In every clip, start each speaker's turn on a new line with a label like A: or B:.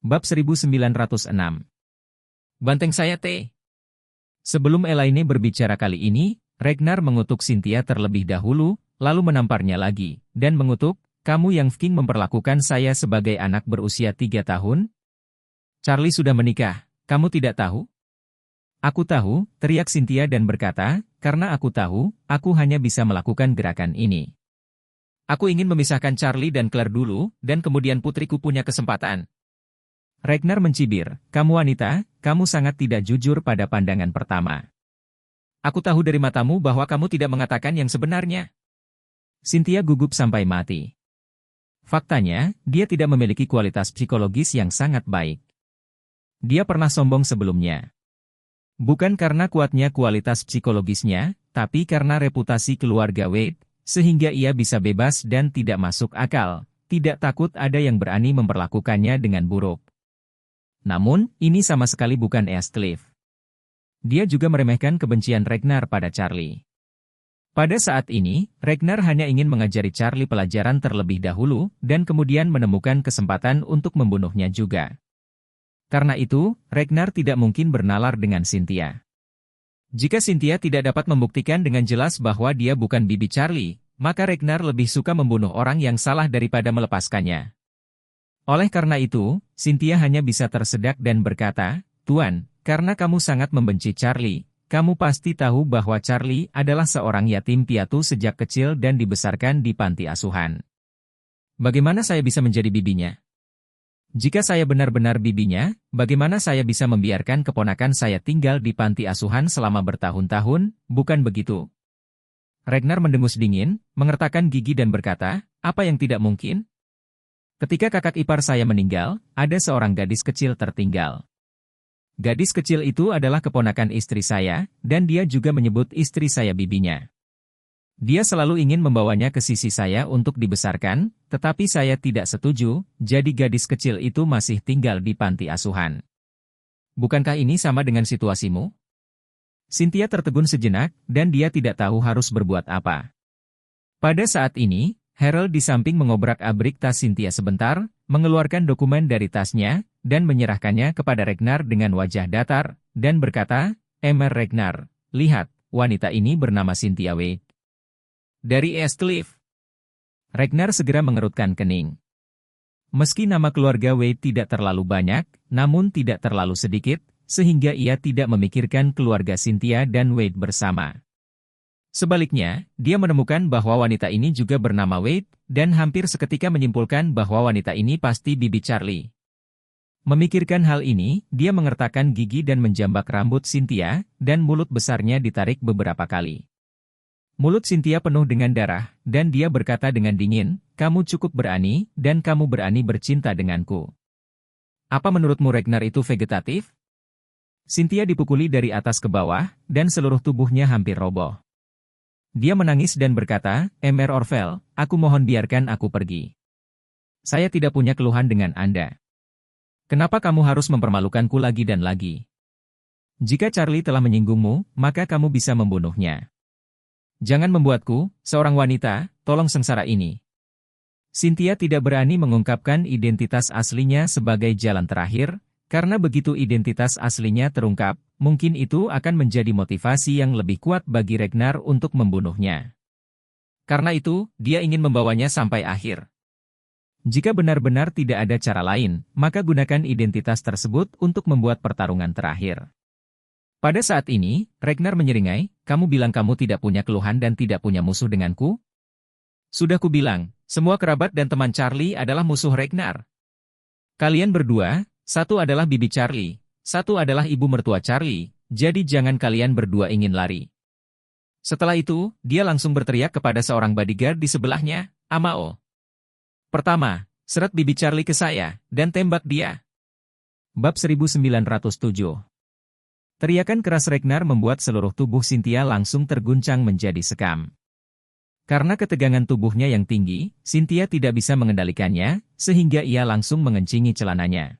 A: Bab 1906. Banteng saya T. Sebelum Elaine berbicara kali ini, Ragnar mengutuk Cynthia terlebih dahulu, lalu menamparnya lagi, dan mengutuk, "Kamu yang fucking memperlakukan saya sebagai anak berusia 3 tahun? Charlie sudah menikah, kamu tidak tahu?" "Aku tahu," teriak Cynthia dan berkata, "karena aku tahu, aku hanya bisa melakukan gerakan ini. Aku ingin memisahkan Charlie dan Claire dulu, dan kemudian putriku punya kesempatan." Ragnar mencibir, "Kamu wanita, kamu sangat tidak jujur pada pandangan pertama. Aku tahu dari matamu bahwa kamu tidak mengatakan yang sebenarnya." Cynthia gugup sampai mati. Faktanya, dia tidak memiliki kualitas psikologis yang sangat baik. Dia pernah sombong sebelumnya. Bukan karena kuatnya kualitas psikologisnya, tapi karena reputasi keluarga Wade, sehingga ia bisa bebas dan tidak masuk akal, tidak takut ada yang berani memperlakukannya dengan buruk. Namun, ini sama sekali bukan Heathcliff. Dia juga meremehkan kebencian Ragnar pada Charlie. Pada saat ini, Ragnar hanya ingin mengajari Charlie pelajaran terlebih dahulu, dan kemudian menemukan kesempatan untuk membunuhnya juga. Karena itu, Ragnar tidak mungkin bernalar dengan Cynthia. Jika Cynthia tidak dapat membuktikan dengan jelas bahwa dia bukan bibi Charlie, maka Ragnar lebih suka membunuh orang yang salah daripada melepaskannya. Oleh karena itu, Cynthia hanya bisa tersedak dan berkata, "Tuan, karena kamu sangat membenci Charlie, kamu pasti tahu bahwa Charlie adalah seorang yatim piatu sejak kecil dan dibesarkan di panti asuhan. Bagaimana saya bisa menjadi bibinya? Jika saya benar-benar bibinya, bagaimana saya bisa membiarkan keponakan saya tinggal di panti asuhan selama bertahun-tahun, bukan begitu?" Ragnar mendengus dingin, mengertakkan gigi dan berkata, "Apa yang tidak mungkin? Ketika kakak ipar saya meninggal, ada seorang gadis kecil tertinggal. Gadis kecil itu adalah keponakan istri saya, dan dia juga menyebut istri saya bibinya. Dia selalu ingin membawanya ke sisi saya untuk dibesarkan, tetapi saya tidak setuju, jadi gadis kecil itu masih tinggal di panti asuhan. Bukankah ini sama dengan situasimu?" Cynthia tertegun sejenak, dan dia tidak tahu harus berbuat apa. Pada saat ini, Harold di samping mengobrak-abrik tas Cynthia sebentar, mengeluarkan dokumen dari tasnya, dan menyerahkannya kepada Ragnar dengan wajah datar, dan berkata, "Emer Ragnar, lihat, wanita ini bernama Cynthia Wade. Dari Heathcliff." Ragnar segera mengerutkan kening. Meski nama keluarga Wade tidak terlalu banyak, namun tidak terlalu sedikit, sehingga ia tidak memikirkan keluarga Cynthia dan Wade bersama. Sebaliknya, dia menemukan bahwa wanita ini juga bernama Wade, dan hampir seketika menyimpulkan bahwa wanita ini pasti bibi Charlie. Memikirkan hal ini, dia mengertakkan gigi dan menjambak rambut Cynthia, dan mulut besarnya ditarik beberapa kali. Mulut Cynthia penuh dengan darah, dan dia berkata dengan dingin, "Kamu cukup berani, dan kamu berani bercinta denganku. Apa menurutmu Ragnar itu vegetatif?" Cynthia dipukuli dari atas ke bawah, dan seluruh tubuhnya hampir roboh. Dia menangis dan berkata, "Emer Orvel, aku mohon biarkan aku pergi. Saya tidak punya keluhan dengan Anda. Kenapa kamu harus mempermalukanku lagi dan lagi? Jika Charlie telah menyinggungmu, maka kamu bisa membunuhnya. Jangan membuatku, seorang wanita, tolong sengsara ini." Cynthia tidak berani mengungkapkan identitas aslinya sebagai jalan terakhir, karena begitu identitas aslinya terungkap, mungkin itu akan menjadi motivasi yang lebih kuat bagi Ragnar untuk membunuhnya. Karena itu, dia ingin membawanya sampai akhir. Jika benar-benar tidak ada cara lain, maka gunakan identitas tersebut untuk membuat pertarungan terakhir. Pada saat ini, Ragnar menyeringai, "Kamu bilang kamu tidak punya keluhan dan tidak punya musuh denganku? Sudah kubilang, semua kerabat dan teman Charlie adalah musuh Ragnar. Kalian berdua, satu adalah bibi Charlie, satu adalah ibu mertua Charlie, jadi jangan kalian berdua ingin lari." Setelah itu, dia langsung berteriak kepada seorang bodyguard di sebelahnya, "Amao. Pertama, seret bibi Charlie ke saya, dan tembak dia." Bab 1907. Teriakan keras Ragnar membuat seluruh tubuh Cynthia langsung terguncang menjadi sekam. Karena ketegangan tubuhnya yang tinggi, Cynthia tidak bisa mengendalikannya, sehingga ia langsung mengencingi celananya.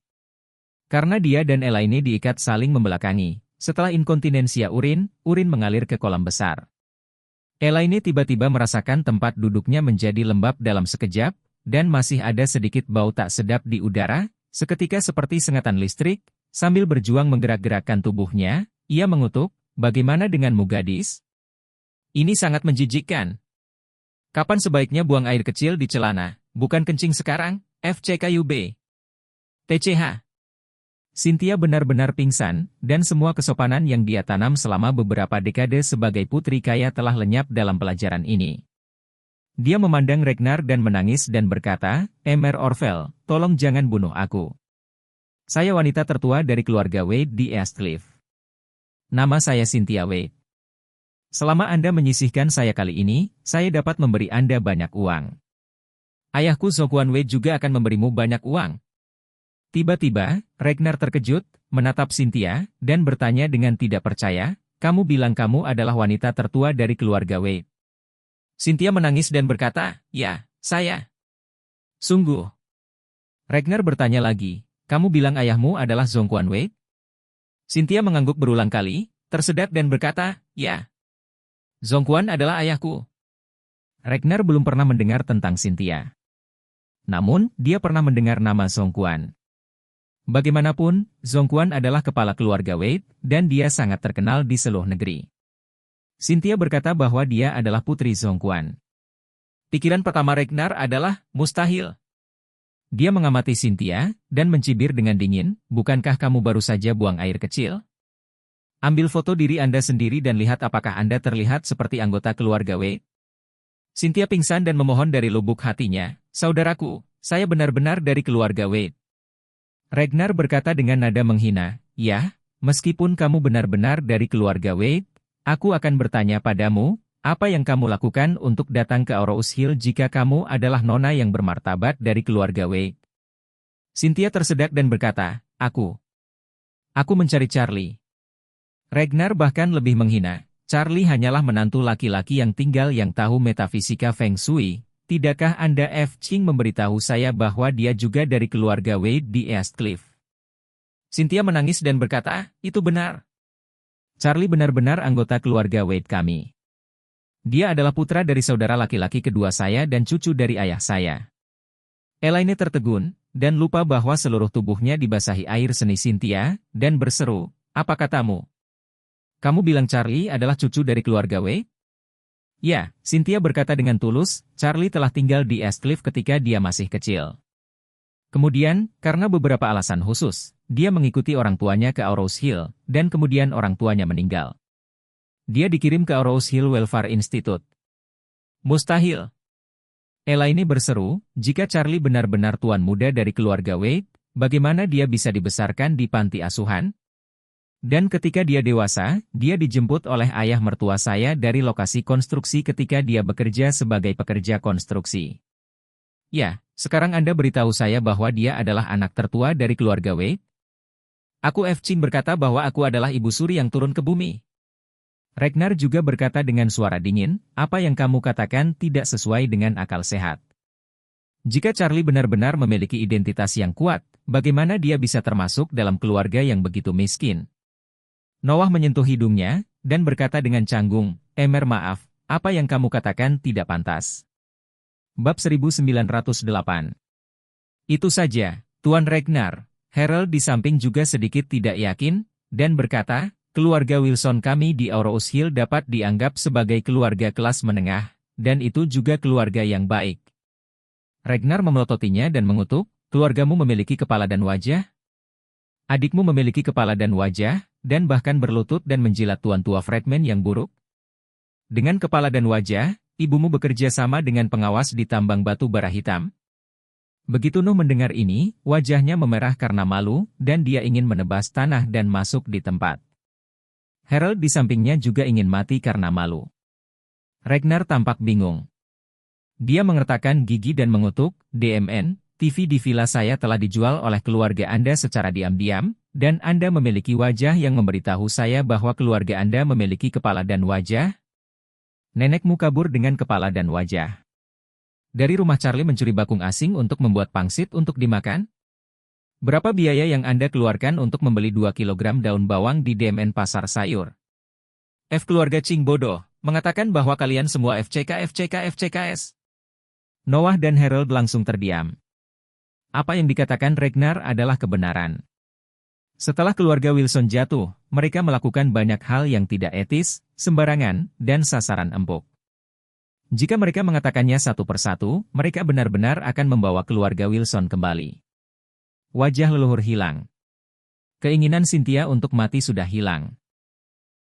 A: Karena dia dan Elaine diikat saling membelakangi, setelah inkontinensia urin mengalir ke kolam besar. Elaine tiba-tiba merasakan tempat duduknya menjadi lembab dalam sekejap, dan masih ada sedikit bau tak sedap di udara, Seketika seperti sengatan listrik, sambil berjuang menggerak-gerakkan tubuhnya, ia mengutuk, "Bagaimana denganmu gadis? Ini sangat menjijikkan. Kapan sebaiknya buang air kecil di celana, bukan kencing sekarang, FCKUB. TCH." Cynthia benar-benar pingsan, dan semua kesopanan yang dia tanam selama beberapa dekade sebagai putri kaya telah lenyap dalam pelajaran ini. Dia memandang Ragnar dan menangis dan berkata, "Emer Orvel, tolong jangan bunuh aku. Saya wanita tertua dari keluarga Wade di Eastcliff. Nama saya Cynthia Wade. Selama Anda menyisihkan saya kali ini, saya dapat memberi Anda banyak uang. Ayahku Zokwon Wade juga akan memberimu banyak uang." Tiba-tiba, Ragnar terkejut, menatap Cynthia, dan bertanya dengan tidak percaya, "Kamu bilang kamu adalah wanita tertua dari keluarga Wade?" Cynthia menangis dan berkata, "Ya, saya." "Sungguh?" Ragnar bertanya lagi, "Kamu bilang ayahmu adalah Zokwon Wade?" Cynthia mengangguk berulang kali, tersedak dan berkata, "Ya. Zokwon adalah ayahku." Ragnar belum pernah mendengar tentang Cynthia. Namun, dia pernah mendengar nama Zokwon. Bagaimanapun, Zokwon adalah kepala keluarga Wade, dan dia sangat terkenal di seluruh negeri. Cynthia berkata bahwa dia adalah putri Zokwon. Pikiran pertama Ragnar adalah, mustahil. Dia mengamati Cynthia, dan mencibir dengan dingin, "Bukankah kamu baru saja buang air kecil? Ambil foto diri Anda sendiri dan lihat apakah Anda terlihat seperti anggota keluarga Wade." Cynthia pingsan dan memohon dari lubuk hatinya, "Saudaraku, saya benar-benar dari keluarga Wade." Ragnar berkata dengan nada menghina, "Ya, meskipun kamu benar-benar dari keluarga Wade, aku akan bertanya padamu, apa yang kamu lakukan untuk datang ke Aurous Hill jika kamu adalah nona yang bermartabat dari keluarga Wade?" Cynthia tersedak dan berkata, Aku mencari Charlie." Ragnar bahkan lebih menghina, "Charlie hanyalah menantu laki-laki yang tinggal yang tahu metafisika Feng Shui. Tidakkah Anda memberitahu saya bahwa dia juga dari keluarga Wade di Eastcliff?" Cynthia menangis dan berkata, "Itu benar. Charlie benar-benar anggota keluarga Wade kami. Dia adalah putra dari saudara laki-laki kedua saya dan cucu dari ayah saya." Elaine tertegun, dan lupa bahwa seluruh tubuhnya dibasahi air seni Cynthia, dan berseru, "Apa katamu? Kamu bilang Charlie adalah cucu dari keluarga Wade?" "Ya," Cynthia berkata dengan tulus, "Charlie telah tinggal di Eastcliff ketika dia masih kecil. Kemudian, karena beberapa alasan khusus, dia mengikuti orang tuanya ke Aurous Hill, dan kemudian orang tuanya meninggal. Dia dikirim ke Aurous Hill Welfare Institute." "Mustahil." Elaine berseru, "Jika Charlie benar-benar tuan muda dari keluarga Wade, bagaimana dia bisa dibesarkan di panti asuhan? Dan ketika dia dewasa, dia dijemput oleh ayah mertua saya dari lokasi konstruksi ketika dia bekerja sebagai pekerja konstruksi. Ya, sekarang Anda beritahu saya bahwa dia adalah anak tertua dari keluarga Wade?" "Aku berkata bahwa aku adalah ibu suri yang turun ke bumi." Ragnar juga berkata dengan suara dingin, "Apa yang kamu katakan tidak sesuai dengan akal sehat. Jika Charlie benar-benar memiliki identitas yang kuat, bagaimana dia bisa termasuk dalam keluarga yang begitu miskin?" Noah menyentuh hidungnya, dan berkata dengan canggung, "Emer maaf, apa yang kamu katakan tidak pantas." Bab 1908. "Itu saja, Tuan Ragnar." Harold di samping juga sedikit tidak yakin, dan berkata, "Keluarga Wilson kami di Aurous Hill dapat dianggap sebagai keluarga kelas menengah, dan itu juga keluarga yang baik." Ragnar memelototinya dan mengutuk, "Keluargamu memiliki kepala dan wajah? Adikmu memiliki kepala dan wajah, dan bahkan berlutut dan menjilat tuan tua Fredman yang buruk? Dengan kepala dan wajah, ibumu bekerja sama dengan pengawas di tambang batu bara hitam?" Begitu Nuh mendengar ini, wajahnya memerah karena malu, dan dia ingin menebas tanah dan masuk di tempat. Harold di sampingnya juga ingin mati karena malu. Ragnar tampak bingung. Dia mengertakkan gigi dan mengutuk, "DMN, TV di villa saya telah dijual oleh keluarga Anda secara diam-diam, dan Anda memiliki wajah yang memberitahu saya bahwa keluarga Anda memiliki kepala dan wajah? Nenekmu kabur dengan kepala dan wajah. Dari rumah Charlie mencuri bakung asing untuk membuat pangsit untuk dimakan? Berapa biaya yang Anda keluarkan untuk membeli 2 kilogram daun bawang di DMN Pasar Sayur? Keluarga Ching bodoh, mengatakan bahwa kalian semua FCKS. Noah dan Harold langsung terdiam. apa yang dikatakan Ragnar adalah kebenaran. Setelah keluarga Wilson jatuh, mereka melakukan banyak hal yang tidak etis, sembarangan, dan sasaran empuk. Jika mereka mengatakannya satu persatu, mereka benar-benar akan membawa keluarga Wilson kembali. Wajah leluhur hilang. Keinginan Cynthia untuk mati sudah hilang.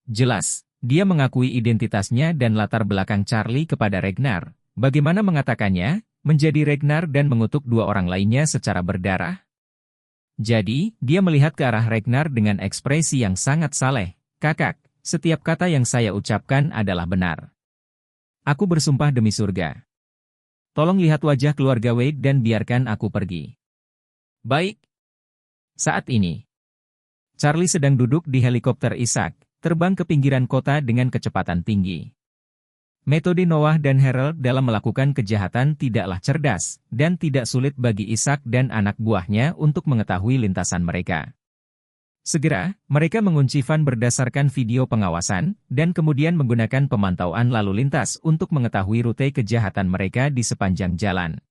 A: Jelas, dia mengakui identitasnya dan latar belakang Charlie kepada Ragnar. Bagaimana mengatakannya, menjadi Ragnar dan mengutuk dua orang lainnya secara berdarah? Jadi, dia melihat ke arah Ragnar dengan ekspresi yang sangat saleh. Kakak, setiap kata yang saya ucapkan adalah benar. Aku bersumpah demi surga. Tolong lihat wajah keluarga Wade dan biarkan aku pergi. Baik. Saat ini, Charlie sedang duduk di helikopter Isaac, terbang ke pinggiran kota dengan kecepatan tinggi. Metode Noah dan Harold dalam melakukan kejahatan tidaklah cerdas, dan tidak sulit bagi Isaac dan anak buahnya untuk mengetahui lintasan mereka. Segera, mereka mengunci van berdasarkan video pengawasan, dan kemudian menggunakan pemantauan lalu lintas untuk mengetahui rute kejahatan mereka di sepanjang jalan.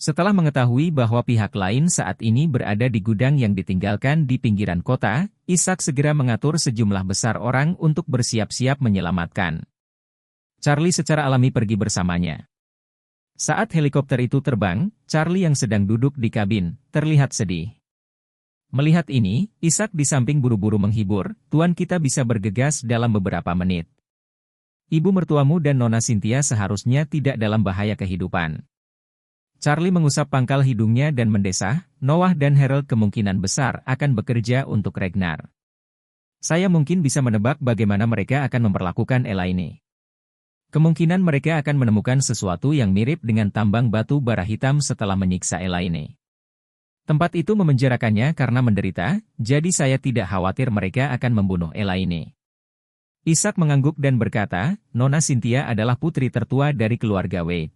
A: Setelah mengetahui bahwa pihak lain saat ini berada di gudang yang ditinggalkan di pinggiran kota, Isaac segera mengatur sejumlah besar orang untuk bersiap-siap menyelamatkan Charlie secara alami pergi bersamanya. Saat helikopter itu terbang, Charlie yang sedang duduk di kabin, terlihat sedih. Melihat ini, Isaac di samping buru-buru menghibur, "Tuan, kita bisa bergegas dalam beberapa menit. Ibu mertuamu dan Nona Cynthia seharusnya tidak dalam bahaya kehidupan." Charlie mengusap pangkal hidungnya dan mendesah, "Noah dan Harold kemungkinan besar akan bekerja untuk Ragnar. Saya mungkin bisa menebak bagaimana mereka akan memperlakukan Elaine. Kemungkinan mereka akan menemukan sesuatu yang mirip dengan tambang batu bara hitam setelah menyiksa Elaine. Tempat itu memenjarakannya karena menderita, jadi saya tidak khawatir mereka akan membunuh Elaine." Isaac mengangguk dan berkata, "Nona Cynthia adalah putri tertua dari keluarga Wade.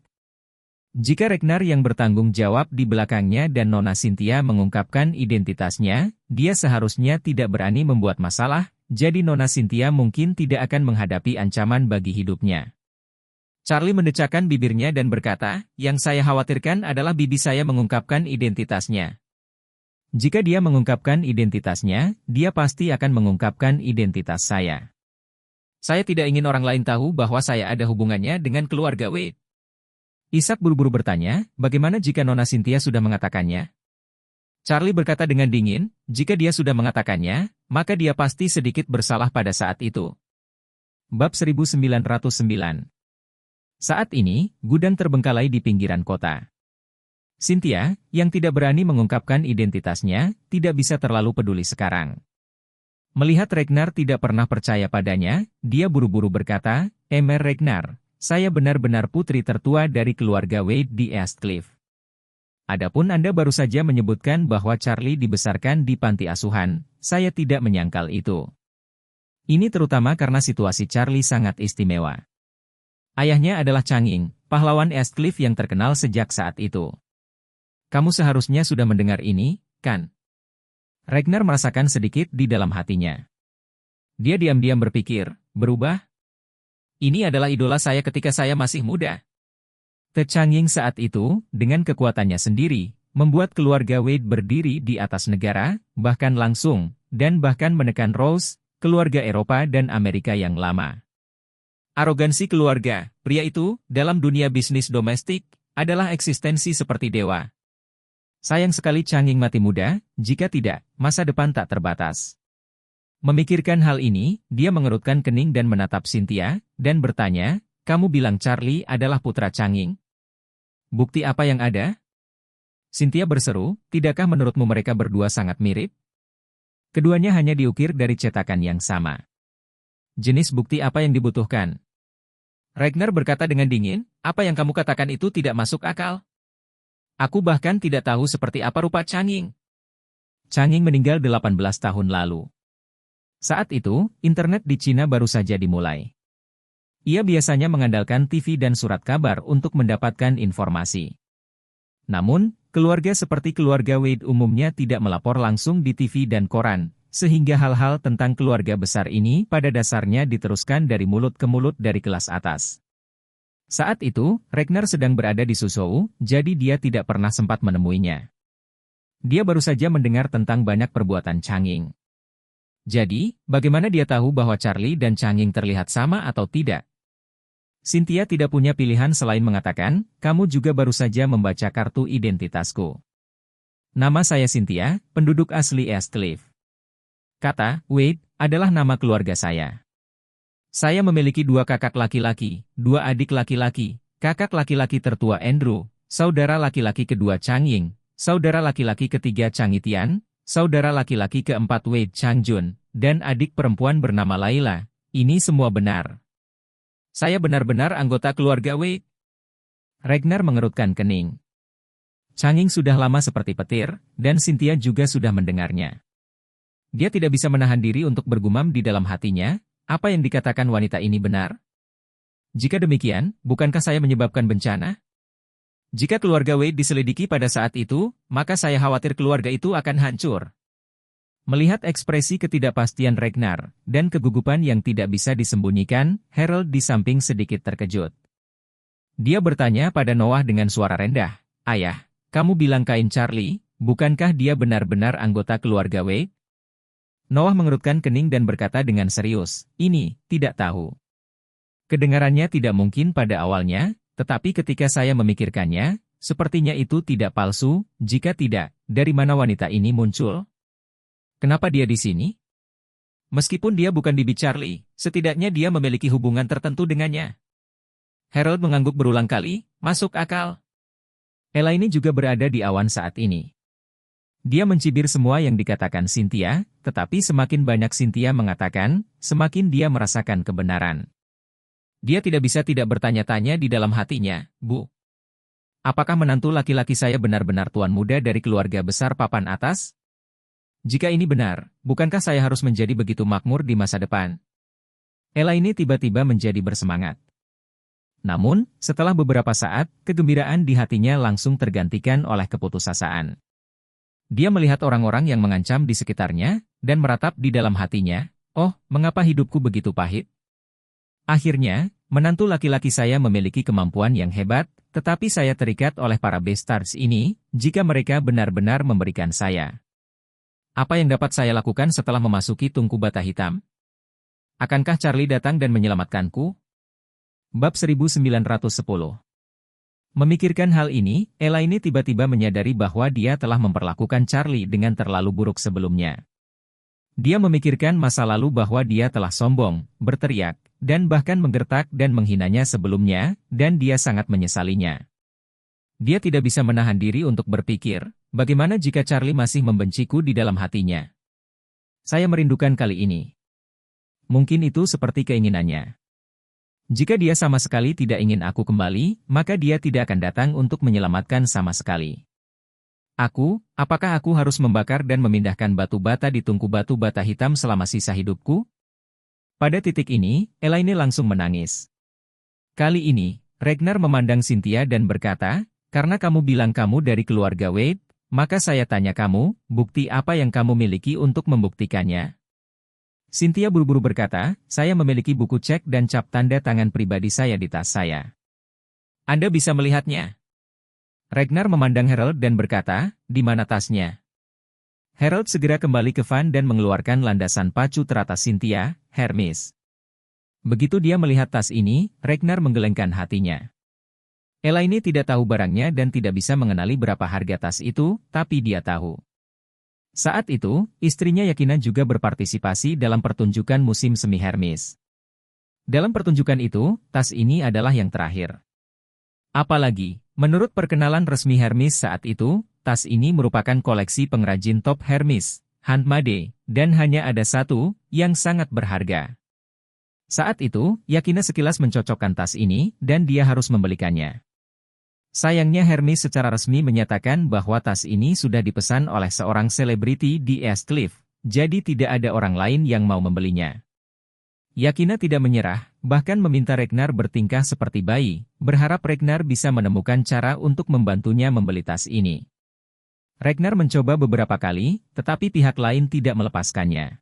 A: Jika Ragnar yang bertanggung jawab di belakangnya dan Nona Cynthia mengungkapkan identitasnya, dia seharusnya tidak berani membuat masalah, jadi Nona Cynthia mungkin tidak akan menghadapi ancaman bagi hidupnya." Charlie mendecakkan bibirnya dan berkata, "Yang saya khawatirkan adalah bibi saya mengungkapkan identitasnya. Jika dia mengungkapkan identitasnya, dia pasti akan mengungkapkan identitas saya. Saya tidak ingin orang lain tahu bahwa saya ada hubungannya dengan keluarga Wade." Isaac buru-buru bertanya, "Bagaimana jika Nona Cynthia sudah mengatakannya?" Charlie berkata dengan dingin, "Jika dia sudah mengatakannya, maka dia pasti sedikit bersalah pada saat itu." Bab 1909. Saat ini, gudang terbengkalai di pinggiran kota. Cynthia, yang tidak berani mengungkapkan identitasnya, tidak bisa terlalu peduli sekarang. Melihat Ragnar tidak pernah percaya padanya, dia buru-buru berkata, "Emer Ragnar, saya benar-benar putri tertua dari keluarga Wade di Eastcliff. Adapun Anda baru saja menyebutkan bahwa Charlie dibesarkan di panti asuhan, saya tidak menyangkal itu. Ini terutama karena situasi Charlie sangat istimewa. Ayahnya adalah Changing, pahlawan Eastcliff yang terkenal sejak saat itu. Kamu seharusnya sudah mendengar ini, kan?" Ragnar merasakan sedikit di dalam hatinya. Dia diam-diam berpikir, berubah? Ini adalah idola saya ketika saya masih muda. Changing saat itu, dengan kekuatannya sendiri, membuat keluarga Wade berdiri di atas negara, bahkan langsung, dan bahkan menekan Rose, keluarga Eropa dan Amerika yang lama. Arogansi keluarga, pria itu, dalam dunia bisnis domestik, adalah eksistensi seperti dewa. Sayang sekali Changing mati muda, jika tidak, masa depan tak terbatas. Memikirkan hal ini, dia mengerutkan kening dan menatap Cynthia, dan bertanya, "Kamu bilang Charlie adalah putra Changing? Bukti apa yang ada?" Cynthia berseru, "Tidakkah menurutmu mereka berdua sangat mirip? Keduanya hanya diukir dari cetakan yang sama. Jenis bukti apa yang dibutuhkan?" Ragnar berkata dengan dingin, "Apa yang kamu katakan itu tidak masuk akal. Aku bahkan tidak tahu seperti apa rupa Changing." Changing meninggal 18 tahun lalu. Saat itu, internet di Cina baru saja dimulai. Ia biasanya mengandalkan TV dan surat kabar untuk mendapatkan informasi. Namun, keluarga seperti keluarga Wade umumnya tidak melapor langsung di TV dan koran, sehingga hal-hal tentang keluarga besar ini pada dasarnya diteruskan dari mulut ke mulut dari kelas atas. Saat itu, Ragnar sedang berada di Suzhou, jadi dia tidak pernah sempat menemuinya. Dia baru saja mendengar tentang banyak perbuatan Changing. Jadi, bagaimana dia tahu bahwa Charlie dan Changing terlihat sama atau tidak? Cynthia tidak punya pilihan selain mengatakan, kamu juga baru saja membaca kartu identitasku. Nama saya Cynthia, penduduk asli East Cliff. Kata, Wade, adalah nama keluarga saya. Saya memiliki 2 kakak laki-laki, 2 adik laki-laki, kakak laki-laki tertua Andrew, saudara laki-laki kedua Changing, saudara laki-laki ketiga Chang Itian, saudara laki-laki keempat Wade Changjun, dan adik perempuan bernama Laila. Ini semua benar. Saya benar-benar anggota keluarga Wade. Ragnar mengerutkan kening. Changing sudah lama seperti petir, dan Cynthia juga sudah mendengarnya. Dia tidak bisa menahan diri untuk bergumam di dalam hatinya, apa yang dikatakan wanita ini benar? Jika demikian, bukankah saya menyebabkan bencana? Jika keluarga Wade diselidiki pada saat itu, maka saya khawatir keluarga itu akan hancur. Melihat ekspresi ketidakpastian Ragnar, dan kegugupan yang tidak bisa disembunyikan, Harold di samping sedikit terkejut. Dia bertanya pada Noah dengan suara rendah, Ayah, kamu bilang kain Charlie, bukankah dia benar-benar anggota keluarga Wade? Noah mengerutkan kening dan berkata dengan serius, ini, tidak tahu. Kedengarannya tidak mungkin pada awalnya, tetapi ketika saya memikirkannya, sepertinya itu tidak palsu, jika tidak, dari mana wanita ini muncul? Kenapa dia di sini? Meskipun dia bukan bibi Charlie, setidaknya dia memiliki hubungan tertentu dengannya. Harold mengangguk berulang kali, masuk akal. Elaine juga berada di awan saat ini. Dia mencibir semua yang dikatakan Cynthia, tetapi semakin banyak Cynthia mengatakan, semakin dia merasakan kebenaran. Dia tidak bisa tidak bertanya-tanya di dalam hatinya, Bu. Apakah menantu laki-laki saya benar-benar tuan muda dari keluarga besar papan atas? Jika ini benar, bukankah saya harus menjadi begitu makmur di masa depan? Elaine tiba-tiba menjadi bersemangat. Namun, setelah beberapa saat, kegembiraan di hatinya langsung tergantikan oleh keputusasaan. Dia melihat orang-orang yang mengancam di sekitarnya, dan meratap di dalam hatinya, oh, mengapa hidupku begitu pahit? Akhirnya, menantu laki-laki saya memiliki kemampuan yang hebat, tetapi saya terikat oleh para bastards ini, jika mereka benar-benar memberikan saya. Apa yang dapat saya lakukan setelah memasuki Tungku Bata Hitam? Akankah Charlie datang dan menyelamatkanku? Bab 1910. Memikirkan hal ini, Elaine tiba-tiba menyadari bahwa dia telah memperlakukan Charlie dengan terlalu buruk sebelumnya. Dia memikirkan masa lalu bahwa dia telah sombong, berteriak, dan bahkan menggertak dan menghinanya sebelumnya, dan dia sangat menyesalinya. Dia tidak bisa menahan diri untuk berpikir, bagaimana jika Charlie masih membenciku di dalam hatinya? Saya merindukan kali ini. Mungkin itu seperti keinginannya. Jika dia sama sekali tidak ingin aku kembali, maka dia tidak akan datang untuk menyelamatkan sama sekali. Apakah aku harus membakar dan memindahkan batu bata di Tungku Batu Bata Hitam selama sisa hidupku? Pada titik ini, Elaine langsung menangis. Kali ini, Ragnar memandang Cynthia dan berkata, karena kamu bilang kamu dari keluarga Wade, maka saya tanya kamu, bukti apa yang kamu miliki untuk membuktikannya? Cynthia buru-buru berkata, saya memiliki buku cek dan cap tanda tangan pribadi saya di tas saya. Anda bisa melihatnya. Ragnar memandang Harold dan berkata, di mana tasnya? Harold segera kembali ke van dan mengeluarkan landasan pacu teratas Cynthia, Hermes. Begitu dia melihat tas ini, Ragnar menggelengkan hatinya. Elaine tidak tahu barangnya dan tidak bisa mengenali berapa harga tas itu, tapi dia tahu. Saat itu, istrinya Yakina juga berpartisipasi dalam pertunjukan musim semi Hermes. Dalam pertunjukan itu, tas ini adalah yang terakhir. Apalagi, menurut perkenalan resmi Hermes saat itu, tas ini merupakan koleksi pengrajin top Hermes, handmade, dan hanya ada satu, yang sangat berharga. Saat itu, Yakina sekilas mencocokkan tas ini, dan dia harus membelikannya. Sayangnya Hermes secara resmi menyatakan bahwa tas ini sudah dipesan oleh seorang selebriti di East Cliff, jadi tidak ada orang lain yang mau membelinya. Yakina tidak menyerah, bahkan meminta Ragnar bertingkah seperti bayi, berharap Ragnar bisa menemukan cara untuk membantunya membeli tas ini. Ragnar mencoba beberapa kali, tetapi pihak lain tidak melepaskannya.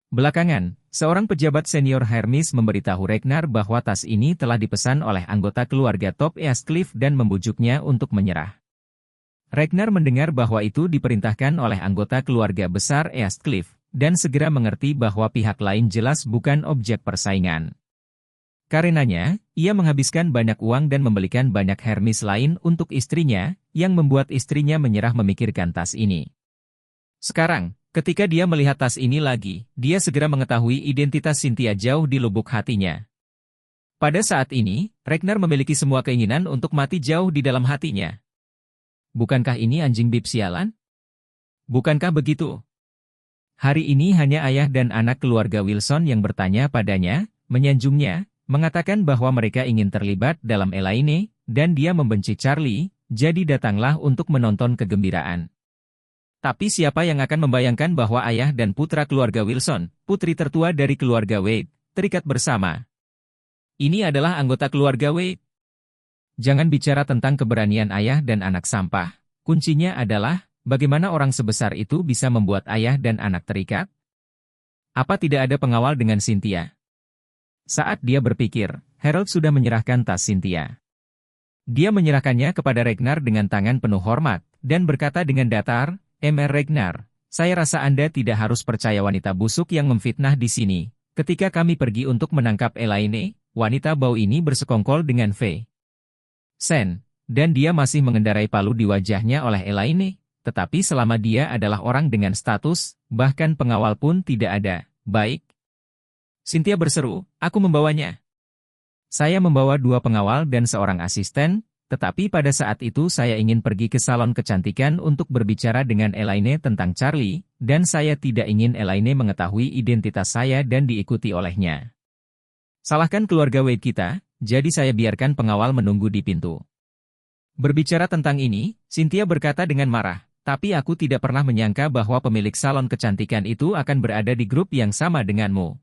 A: Belakangan, seorang pejabat senior Hermes memberitahu Ragnar bahwa tas ini telah dipesan oleh anggota keluarga top East Cliff dan membujuknya untuk menyerah. Ragnar mendengar bahwa itu diperintahkan oleh anggota keluarga besar Eastcliff, dan segera mengerti bahwa pihak lain jelas bukan objek persaingan. Karenanya, ia menghabiskan banyak uang dan membelikan banyak Hermes lain untuk istrinya, yang membuat istrinya menyerah memikirkan tas ini. Sekarang, ketika dia melihat tas ini lagi, dia segera mengetahui identitas Cynthia jauh di lubuk hatinya. Pada saat ini, Ragnar memiliki semua keinginan untuk mati jauh di dalam hatinya. Bukankah ini anjing bib sialan? Bukankah begitu? Hari ini hanya ayah dan anak keluarga Wilson yang bertanya padanya, menyanjungnya, mengatakan bahwa mereka ingin terlibat dalam Elaine, dan dia membenci Charlie, jadi datanglah untuk menonton kegembiraan. Tapi siapa yang akan membayangkan bahwa ayah dan putra keluarga Wilson, putri tertua dari keluarga Wade, terikat bersama. Ini adalah anggota keluarga Wade. Jangan bicara tentang keberanian ayah dan anak sampah. Kuncinya adalah, bagaimana orang sebesar itu bisa membuat ayah dan anak terikat? Apa tidak ada pengawal dengan Cynthia? Saat dia berpikir, Harold sudah menyerahkan tas Cynthia. Dia menyerahkannya kepada Ragnar dengan tangan penuh hormat, dan berkata dengan datar, "Mr. Ragnar, saya rasa Anda tidak harus percaya wanita busuk yang memfitnah di sini. Ketika kami pergi untuk menangkap Elaine, wanita bau ini bersekongkol dengan V. Sen, dan dia masih mengendarai palu di wajahnya oleh Elaine, tetapi selama dia adalah orang dengan status, bahkan pengawal pun tidak ada. Baik." Cynthia berseru, "Aku membawanya." Saya membawa 2 pengawal dan seorang asisten, tetapi pada saat itu saya ingin pergi ke salon kecantikan untuk berbicara dengan Elaine tentang Charlie, dan saya tidak ingin Elaine mengetahui identitas saya dan diikuti olehnya. Salahkan keluarga Wade kita, jadi saya biarkan pengawal menunggu di pintu. Berbicara tentang ini, Cynthia berkata dengan marah, "Tapi aku tidak pernah menyangka bahwa pemilik salon kecantikan itu akan berada di grup yang sama denganmu."